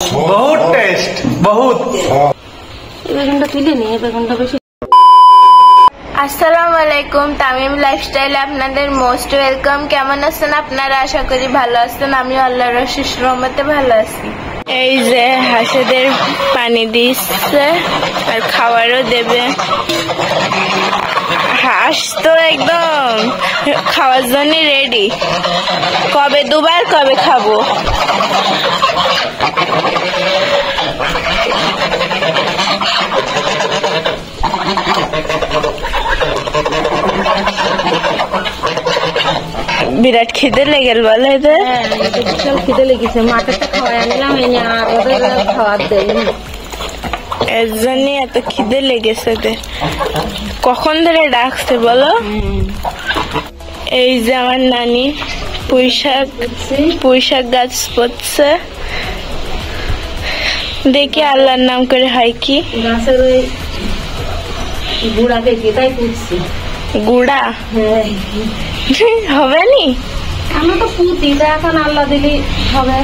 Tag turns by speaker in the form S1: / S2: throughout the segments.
S1: बहुत टेस्ट बहुत
S2: বেগুনটা তুলে নিয়ে বেগুনটা বেশি।
S3: আসসালামু আলাইকুম, তামিম লাইফস্টাইলে আপনাদের মোস্ট ওয়েলকাম। কেমন আছেন আপনারা? আশা করি ভালো আছেন। আমি আল্লাহর অশেষ রহমতে ভালো আছি। এই যে হাঁসেদের পানি দিচ্ছে আর খাবারও দেবে। হাঁস তো একদম খাওয়ার জন্য রেডি। কবে দুবার কবে খাবো। বিরাট খিদে লেগেল বলে এদের।
S2: বিশাল খিদে লেগেছে, মাঠেরটা খাওয়াই আনলাম এনে আর ওদের খাওয়ার দেয়নি।
S3: এর জন্য এত খিদে লেগেছে এদের। কখন ধরে ডাকছে বলো। এই যে আমার নানি পুঁই শাক গাছ পড়ছে। দেখি আল্লাহর নাম করে হয় কি।
S2: গাছের ওই গুড়া পেকে তাই পুঁতছি।
S3: গুড়া হবে নি?
S2: আমরা তো পুঁতি, তা এখন আল্লাহ দিলি হবে।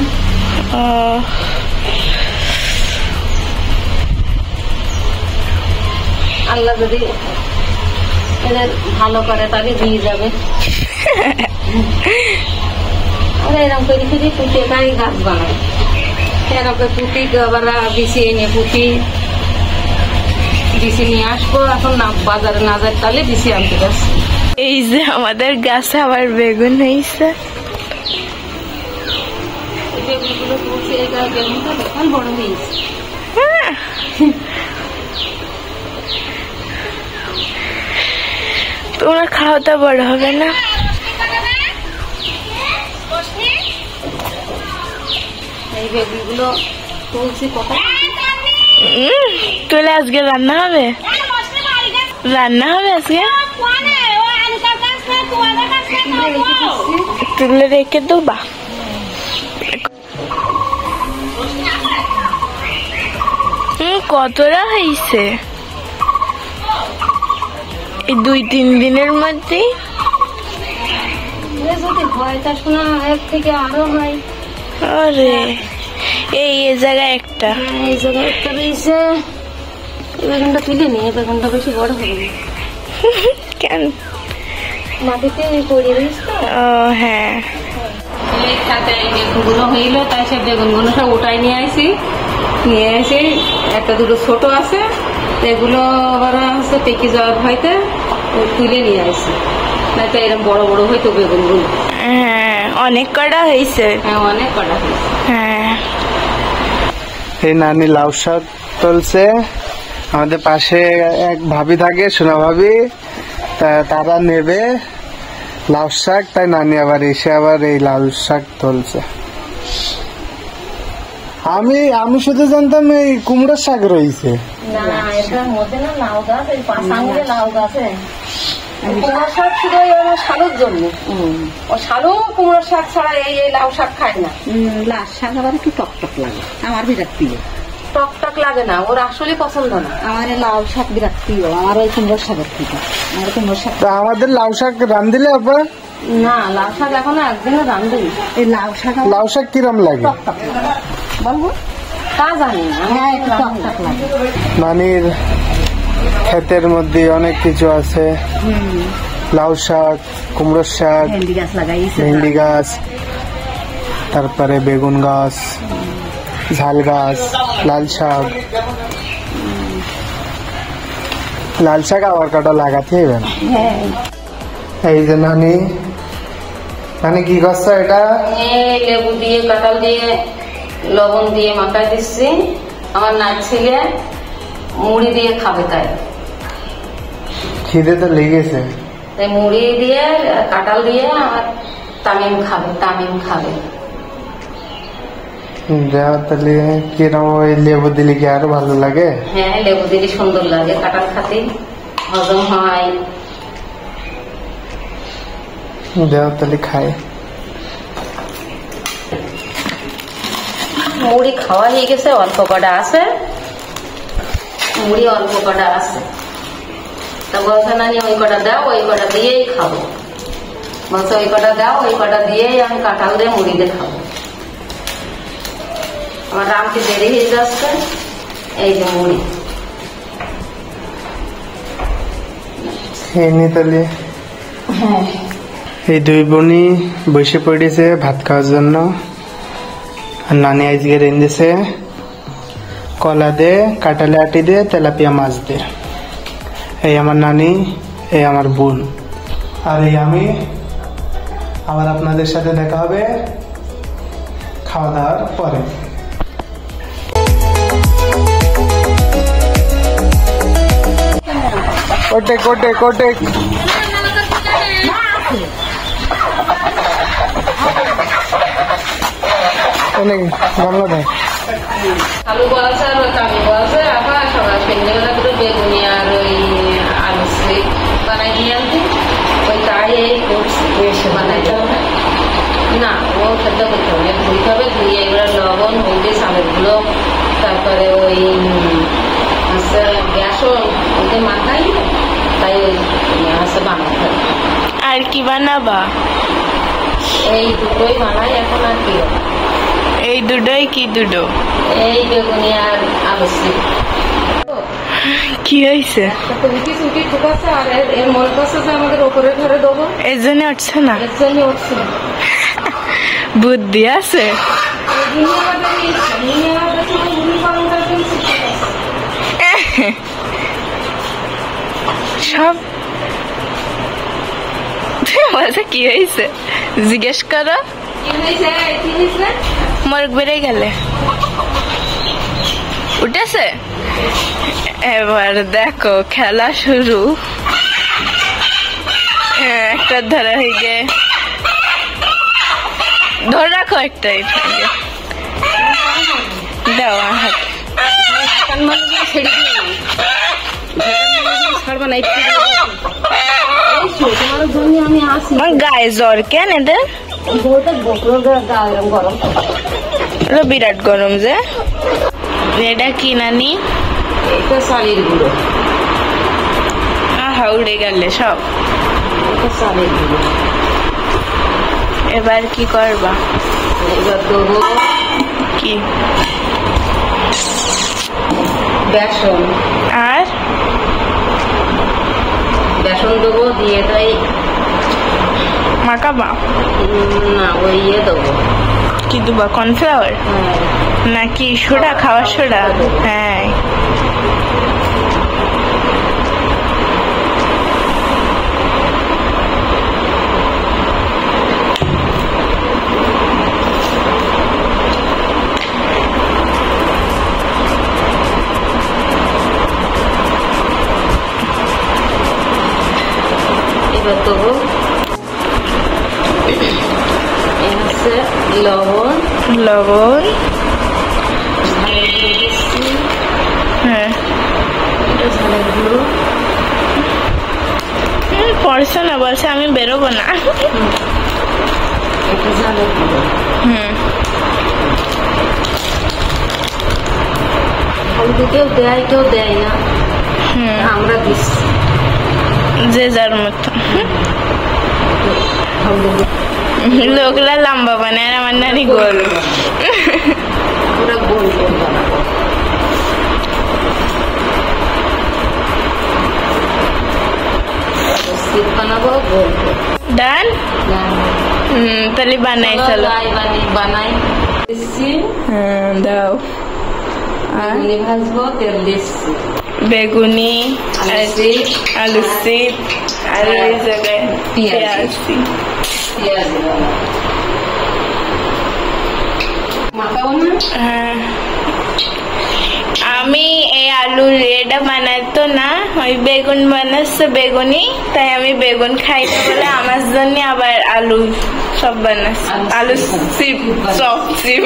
S2: আল্লাহ যদি এদের ভালো করে তাকে দিয়ে যাবে। আমরা এরকম করে ফিরি পুঁতে তাই গাছ বানাই। এরকম পুঁতি আবার বিছিয়ে এনে পুঁতি বিছিয়ে নিয়ে আসবো। এখন না বাজারে না যায় তাহলে বিছিয়ে আনতে পারছি।
S3: এই যে আমাদের গাছে আবার বেগুন হয়েছে।
S2: বেগুনগুলো তুলছি, এই বেগুনটা দেখেন বড় হয়েছে।
S3: তোমরা খাওয়াটা বড় হবে না?
S2: এই বেগুনগুলো তুলছি কোথায়?
S3: তুলে আজকে রান্না হবে? রান্না হবে আজকে? তুলে রেখে দেবা? কতটা হয়েছে এই 2-3 দিনের মধ্যে?
S2: যদি হয় তা শোনা এর থেকে আরো হয়।
S3: আরে এই জায়গায় একটা,
S2: এই জায়গায় একটা রয়েছে। এই বেগুনটা তুলে নিয়ে বেগুনটা বেশি বড় হবে না।
S3: কেন?
S2: মাটিতে পড়ে রয়েছে তো।
S3: ও হ্যাঁ,
S2: এই খাতে এই বেগুনগুলো হইলো, তাই সে বেগুনগুলো সব উঠাই নিয়ে আসি। নিয়ে এসে একটা দুটো ছোট আছে, এগুলো আবার হচ্ছে পেকে যাওয়ার ভয়তে তুলে নিয়ে আসি। না তো এরকম বড় বড় হইতো বেগুনগুলো।
S3: হ্যাঁ অনেক কটা হয়েছে।
S2: হ্যাঁ অনেক কটা হয়েছে।
S3: হ্যাঁ
S1: এই নানি লাউ শাক তুলছে। আমাদের পাশে এক ভাবি থাকে, সোনা ভাবি, তারা নেবে লাউ শাক, তাই নানি আবার এসে আবার এই লাউ শাক তুলছে। আমি শুধু জানতাম এই কুমড়োর শাক রয়েছে।
S2: না এটার মধ্যে না লাউ গাছ, এই 5 আঙুলে লাউ গাছে কুমড়ো শাক ছিল আমার শালুর জন্য। ও শালু কুমড়ো শাক ছাড়া এই লাউ শাক খায় না।
S4: লাল শাক আবার একটু টকটক লাগে, আমার বিরাট প্রিয়।
S2: টক টক লাগে না, ওর আসলে পছন্দ না।
S4: আমার এই লাউ শাক বিরাট প্রিয়, আমার ওই কুমড়োর শাকের থেকে। আমার কুমড়োর শাক
S1: তা আমাদের লাউ শাক রান্ধিলে আপা?
S2: না লাউ শাক এখনো একদিনও রান্ধি।
S4: এই লাউ শাক
S1: লাউ শাক কিরম লাগে?
S4: টকটক লাগে, বলবো?
S2: তা জানি না।
S4: হ্যাঁ একটু টকটক লাগে।
S1: নানির ক্ষেতের মধ্যে অনেক কিছু আছে। লাউ শাক, কুমড়োর শাক,
S4: ভেন্ডি গাছ লাগাইছে।
S1: ভেন্ডি গাছ, তারপরে বেগুন গাছ, ঝাল গাছ, লাল শাক। লাল শাক আবার কটা লাগাতে হবে না। এই যে নানি কি করছো এটা?
S2: এই লেবু দিয়ে কাঁঠাল দিয়ে লবণ দিয়ে মাখাই দিচ্ছি। আমার নাচ ছেলে মুড়ি দিয়ে খাবে, তাই
S1: খিদে তো লেগেছে।
S2: তাই মুড়ি দিয়ে কাঁঠাল দিয়ে আমার তামিম খাবে।
S1: যাও তাহলে, কিরম ওই লেবু দিলে কি আরো ভালো লাগে?
S2: হ্যাঁ লেবু দিলে সুন্দর লাগে, কাঁঠাল খাতে হজম হয়।
S1: যাও তাহলে খাই।
S2: মুড়ি খাওয়া হয়ে গেছে, অল্প কটা আছে মুড়ি, অল্প কটা আছে। তা বলছে নানি ওই কটা দাও, ওই কটা দিয়েই খাবো। বলছে ওই কটা দাও, ওই কটা দিয়েই আমি কাঁঠাল দিয়ে মুড়ি দিয়ে খাবো। আমার রামকে দেরি হয়ে যাচ্ছে। এই যে মুড়ি
S1: তাহলে এই দুই বোনই বসে পড়েছে ভাত খাওয়ার জন্য। আর নানি আজকে রেঁধেছে কলা দিয়ে, কাঁঠালি আটি দিয়ে, তেলাপিয়া মাছ দিয়ে। এই আমার নানি, এই আমার বোন, আর এই আমি। আবার আপনাদের সাথে দেখা হবে খাওয়া দাওয়ার পরে। কোটে কোটে কোটে অনেক গামলা দেয়।
S2: আলু বলছে আর কামি বলছে আবার সবাই সন্ধ্যেবেলা করে বেগুনি আর ওই আলু স্লিপ বানাই দিয়ে আনতে। ওই তাই এই করছি বেশি বানাইতে হবে না, ও খেতে করতে হবে, ধুইতে হবে, ধুয়ে এগুলো লবণ হলদি সালেগুলো, তারপরে ওই হচ্ছে বেসন ওদের মাখাই, তাই ওই হচ্ছে বানাতে হবে।
S3: আর কি বানাবা?
S2: এই দুটোই বানাই এখন। আর কি
S3: এই দুটোই? কি দুটো?
S2: এই বেগুনি আর আলু স্লিপ।
S3: কি হয়েছে?
S2: রুটি চুটি ঠিক আছে, আর এর মনে করছে যে আমাদের ওপরে ঘরে দেবো,
S3: এর জন্য উঠছে না?
S2: এর জন্য উঠছে না।
S3: বুদ্ধি আছে। সব বলছে কি হয়েছে জিজ্ঞেস করো। মর্গ বেড়ে গেলে উঠেছে। এবার দেখো খেলা শুরু। একটা ধরা হয়ে গে, ধরে রাখো একটাই দাও আমার হাতে। গায়ে জ্বর কেন এদের? বিরাট গরম যে। এটা কি নানি?
S2: এটা চালের গুঁড়ো।
S3: আহা উড়ে গেলে সব।
S2: এটা চালের গুঁড়ো।
S3: এবার কি করবা?
S2: এবার দেবো
S3: কি?
S2: বেসন।
S3: আর
S2: বেসন দেবো, দিয়ে তাই
S3: মাখাবা?
S2: না ওই ইয়ে দেবো।
S3: কি দেবা? কর্নফ্লাওয়ার নাকি সোডা? খাওয়ার সোডা? হ্যাঁ।
S2: এবার দেবো হচ্ছে লবণ।
S3: লবণ? হ্যাঁ।
S2: ঝালের গুঁড়ো
S3: পড়ছে না, বলছে আমি বেরোবো না।
S2: এটা ঝালের গুঁড়ো। হলদি কেউ দেয় কেউ দেয় না, আমরা দিচ্ছি
S3: যে যার মতো। লোকরা লম্বা বানায় আর আমার নানি গোল।
S2: পুরো গোল গোল বানাবো। স্টিক বানাবো গোল গোল।
S3: ডান? তাহলে বানাই চলো।
S2: বানাই দিচ্ছি।
S3: দাও।
S2: বেগুনি ভাজবো, তেল দিচ্ছি।
S3: বেগুনি, আলু চিপ, আর এই জায়গায় পেঁয়াজ।
S2: পেঁয়াজ মাখাবো না?
S3: হ্যাঁ। আমি এই আলু এটা বানাইতো না, ওই বেগুন বানাচ্ছে বেগুনি, তাই আমি বেগুন খাইতে বলে আমার জন্য আবার আলু সব বানাচ্ছে। আলু চিপ, সব চিপ।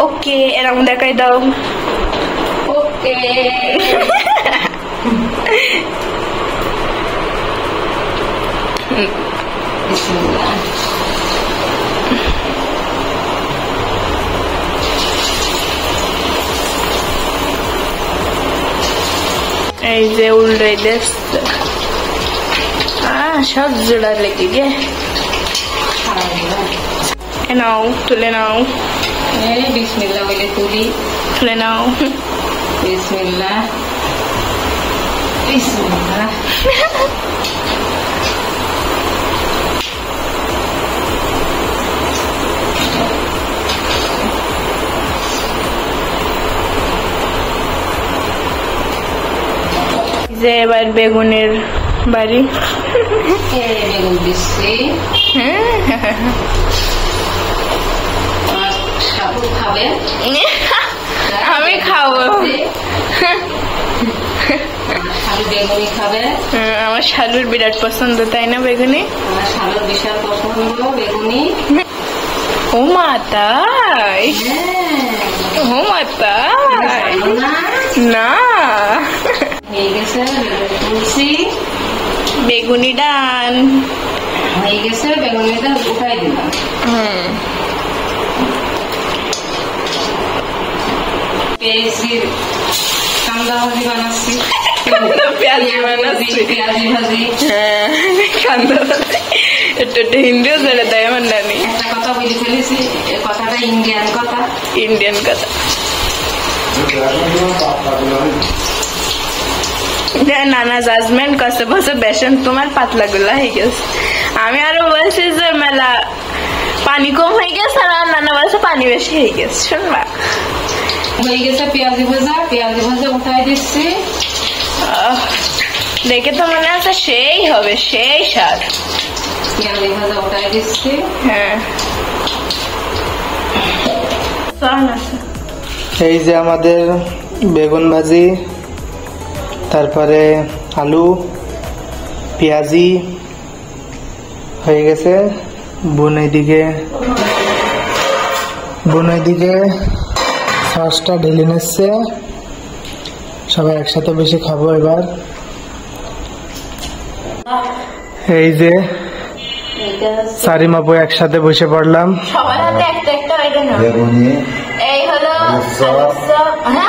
S3: ওকে, এরকম দেখাই দাও।
S2: ওকে।
S3: এই যে উল্টে দিচ্ছে। সব জোড়া লেগে গে নাও, তুলে নাও,
S2: এই বিসমিল্লাহ বলে তুলি।
S3: তুলে নাও।
S2: বিসমিল্লাহ বিসমিল্লাহ।
S3: যে এবার বেগুনের বাড়ি।
S2: এই বেগুন দিচ্ছি। আমার সাবু খাবে।
S3: আমি খাবো।
S2: শালু বেগুনি খাবে।
S3: আমার শালুর বিরাট পছন্দ, তাই না বেগুনি?
S2: আমার শালুর বিশাল পছন্দ বেগুনি।
S3: ও মা তাই? ও মা তাই? না
S2: হয়ে গেছে তুলছি।
S3: বেগুনি ডান
S2: হয়ে গেছে, বেগুনিটা উঠাই দিলাম। পেঁয়াজির কান্দা ভাজি বানাচ্ছি।
S3: পেঁয়াজি বানাচ্ছি।
S2: পেঁয়াজি ভাজি।
S3: হ্যাঁ কান্দা ভাজি। একটু হিন্দিও জেনে দেয় আমার নানি।
S2: একটা কথা বলে ফেলেছি, এই কথাটা ইন্ডিয়ান কথা।
S3: ইন্ডিয়ান কথা। নানা জাজমেন্ট করছে, বলছে বেসন তোমার পাতলা গুলা হয়ে গেছে। আমি আরো বলছি যে মেলা পানি কম হয়ে গেছে, আর নানা বলছে পানি বেশি হয়ে গেছে। শুনবা
S2: হয়ে গেছে পেঁয়াজি ভাজা। পেঁয়াজি ভাজা উঠাই দিচ্ছি।
S3: দেখে তো মনে আছে সেই হবে, সেই স্বাদ।
S2: পেঁয়াজি ভাজা উঠাই দিচ্ছি।
S3: হ্যাঁ
S1: এই যে আমাদের বেগুন ভাজি, তারপরে আলু পেঁয়াজি হয়ে গেছে। বোন এইদিকে সসটা ঢেলে নিচ্ছে। সবাই একসাথে বেশি খাবো এবার। এই যে সারিমাপু একসাথে বসে পড়লাম।
S3: সবার হাতে একটা একটা এটা না। এই হলো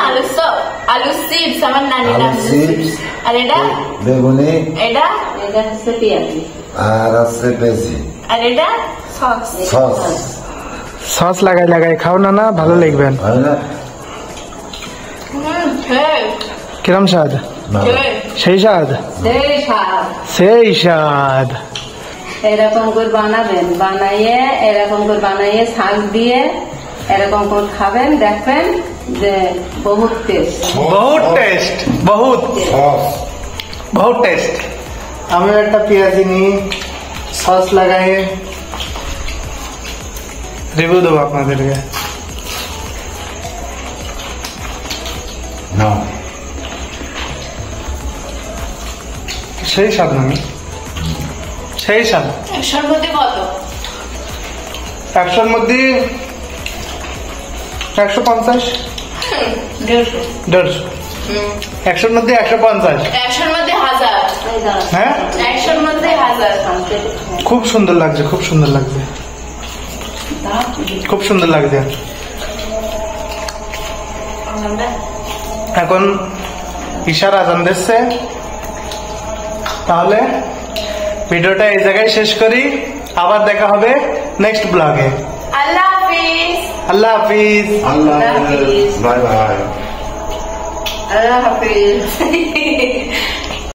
S3: আলু চপ, আলু চিপস, আমার নানি নাম চিপস। আর এটা
S5: বেগুনি,
S3: এটা
S2: এটা হচ্ছে পেঁয়াজি।
S5: আর আছে পেঁয়াজি,
S3: আর এটা সস।
S5: সস।
S1: সস লাগাই লাগাই খাও না, না ভালো লাগবেন।
S5: হয় না?
S1: কিরম স্বাদ? সেই স্বাদ,
S2: সেই স্বাদ।
S1: সেই স্বাদ।
S2: এরকম করে বানাবেন, এরকম করে বানাইয়ে শাক দিয়ে এরকম করে খাবেন, দেখবেন যে বহুত টেস্ট।
S1: বহুত টেস্ট, বহুত
S5: সস।
S1: বহুত টেস্ট। আমি একটা পেঁয়াজি নিয়ে সস লাগাই রিভিউ দেবো আপনাদেরকে।
S5: না,
S1: সেই স্বাদ না, সেই স্বাদ।
S3: 100-র মধ্যে কত?
S1: 100-র মধ্যে 150, 150। 100-র মধ্যে 150।
S3: 100-র মধ্যে 1000।
S1: হ্যাঁ
S3: 100-র মধ্যে 1000।
S1: খুব সুন্দর লাগছে, খুব সুন্দর লাগছে, খুব সুন্দর লাগছে। এখন ঈশার আজান দিচ্ছে, তাহলে ভিডিওটা এই জায়গায় শেষ করি। আবার দেখা হবে নেক্সট ব্লগে।
S3: আল্লাহ হাফিজ।
S1: আল্লাহ হাফিজ।
S5: আল্লাহ হাফেজ। Bye bye.
S2: আল্লাহ হাফিজ।